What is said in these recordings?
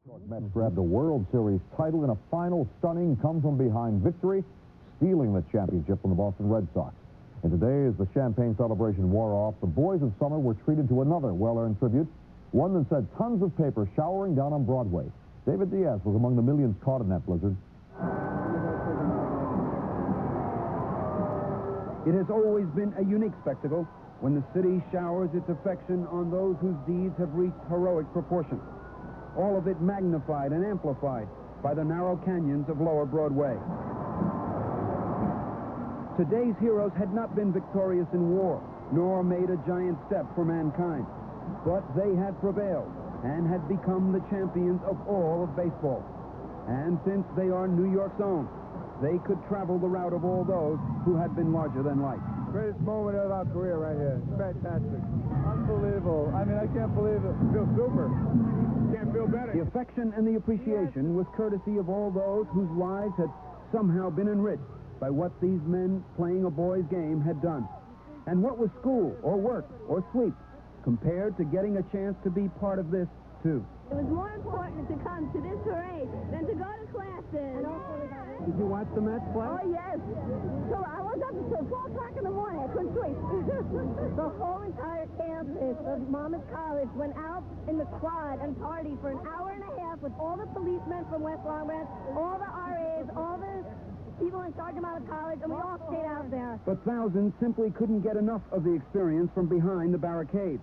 Mets grabbed a World Series title in a final stunning come-from-behind victory, stealing the championship from the Boston Red Sox. And today, as the champagne celebration wore off, the boys of summer were treated to another well-earned tribute, one that said tons of paper showering down on Broadway. David Diaz was among the millions caught in that blizzard. It has always been a unique spectacle when the city showers its affection on those whose deeds have reached heroic proportions. All of it magnified and amplified by the narrow canyons of Lower Broadway. Today's heroes had not been victorious in war, nor made a giant step for mankind, but they had prevailed and had become the champions of all of baseball. And since they are New York's own, they could travel the route of all those who had been larger than life. Greatest moment of our career right here. Fantastic. Unbelievable. I mean, I can't believe it. Feel super. Can't feel better. The affection and the appreciation was courtesy of all those whose lives had somehow been enriched by what these men playing a boy's game had done. And what was school or work or sleep compared to getting a chance to be part of this, too? It was more important to come to this parade than to go to classes. Did you watch the Mets play? Oh, yes. So I was up until 4 o'clock in the morning. I couldn't sleep. The whole entire campus of Monmouth College went out in the quad and partied for an hour and a half with all the policemen from West Long Branch, all the RAs, all the people in charge of Monmouth College, and we all stayed out there. But thousands simply couldn't get enough of the experience from behind the barricades.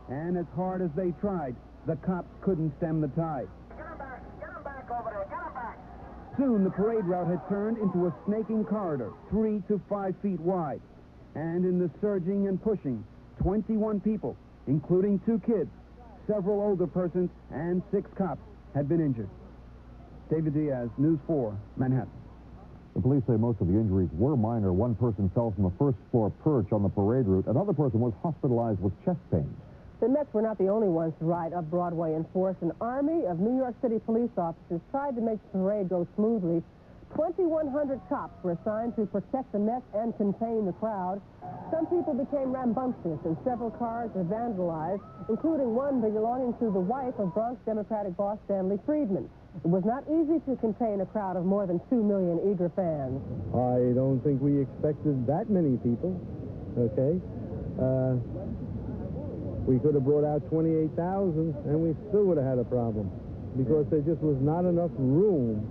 And as hard as they tried, the cops couldn't stem the tide. Get him back over there, get him back. Soon the parade route had turned into a snaking corridor, 3 to 5 feet wide. And in the surging and pushing, 21 people, including 2 kids, several older persons, and 6 cops had been injured. David Diaz, News 4, Manhattan. The police say most of the injuries were minor. One person fell from a first-floor perch on the parade route. Another person was hospitalized with chest pains. The Mets were not the only ones to ride up Broadway in force. An army of New York City police officers tried to make the parade go smoothly. 2,100 cops were assigned to protect the Mets and contain the crowd. Some people became rambunctious, and several cars were vandalized, including one belonging to the wife of Bronx Democratic boss Stanley Friedman. It was not easy to contain a crowd of more than 2 million eager fans. I don't think we expected that many people. Okay. We could have brought out 28,000, and we still would have had a problem, because there just was not enough room.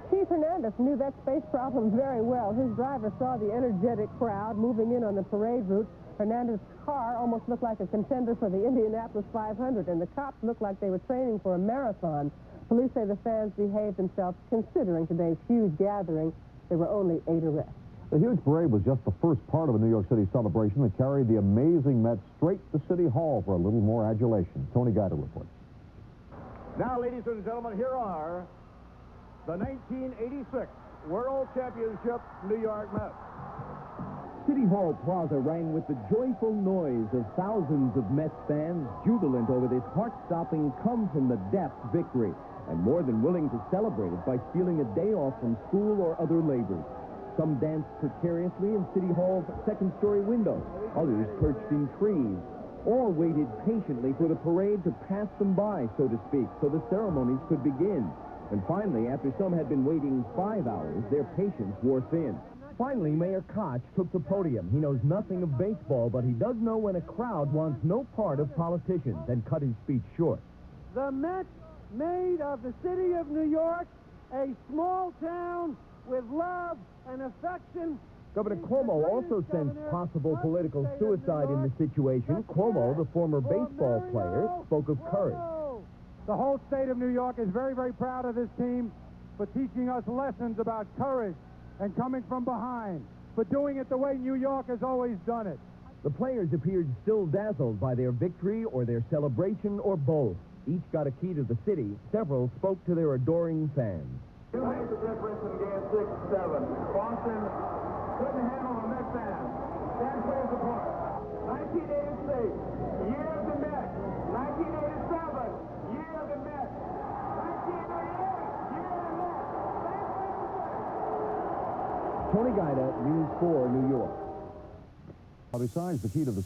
Chief Hernandez knew that space problem very well. His driver saw the energetic crowd moving in on the parade route. Hernandez's car almost looked like a contender for the Indianapolis 500, and the cops looked like they were training for a marathon. Police say the fans behaved themselves considering today's huge gathering. There were only 8 arrests. The huge parade was just the first part of a New York City celebration that carried the amazing Mets straight to City Hall for a little more adulation. Tony Guida reports. Now, ladies and gentlemen, here are the 1986 World Championship New York Mets. City Hall Plaza rang with the joyful noise of thousands of Mets fans jubilant over this heart-stopping come-from-the-depths victory, and more than willing to celebrate it by stealing a day off from school or other labors. Some danced precariously in City Hall's second-story window. Others perched in trees. All waited patiently for the parade to pass them by, so to speak, so the ceremonies could begin. And finally, after some had been waiting 5 hours, their patience wore thin. Finally, Mayor Koch took the podium. He knows nothing of baseball, but he does know when a crowd wants no part of politicians, and cut his speech short. The Mets made of the city of New York a small town with love and affection. Governor Cuomo also sensed possible political suicide in the situation. Cuomo, the former baseball player, spoke of courage. The whole state of New York is very, very proud of this team for teaching us lessons about courage and coming from behind, for doing it the way New York has always done it. The players appeared still dazzled by their victory or their celebration or both. Each got a key to the city. Several spoke to their adoring fans. You make the difference in game 6 and 7. Boston couldn't handle the Mets fans. 10 plays apart. 1986, year of the Mets. 1987, year of the Mets. 1988, year of the Mets. Tony Guida, News 4, New York. Besides the key to the